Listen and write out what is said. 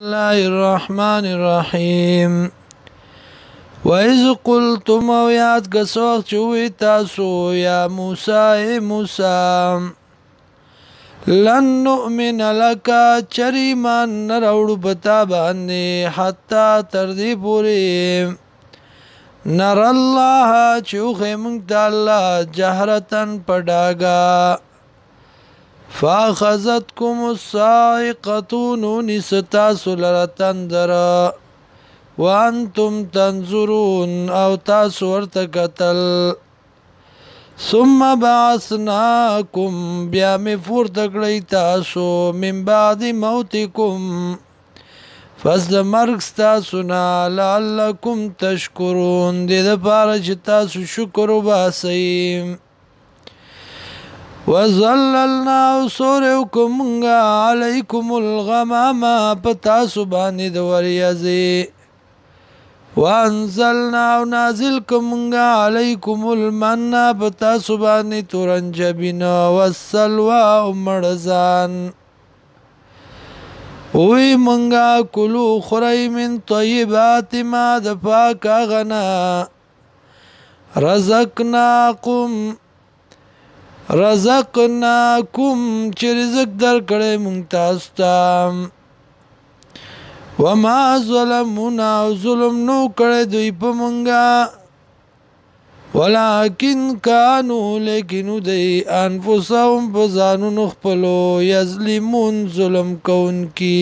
الله الرحمن الرحیم وَإِذْ قُلْتُمْ او یاد کسوخ چوی تاسو یا موسی لن نؤمن لکا چریمان نروڑ بتا باندې حتی تردی پوری نر اللہ چوخ منگتا اللہ جہرتن پڑاگا فاخذتكم الصاعقة نونستاسو لرتندر وانتم تنظرون او تاسو ورتکتل ثم بعثناكم بیا می فورتکڑی تاسو من بعد موتکم فزد مرگستاسونا لعلکم تشکرون دید پارچ تاسو شکر باسیم وَظَلَّلْنَا سُورِوْكُمْ عَلَيْكُمُ الْغَمَامَ پتاسو بانی دوریازی وَانزَلْنَا نازلكم عَلَيْكُمُ الْمَنَّ پتاسو بانی تورنجبین وَالسَّلْوَى مرزان وی منگا کلو خُرَي من طیبات ما دفاک غنا رزقناکم چی رزق در کڑی منتاستا وما ظلمونا ظلم نو کڑی دوی پا منگا ولیکن کانو لیکنو دی انفسهم پزانو نخپلو یظلمون ظلم کون کی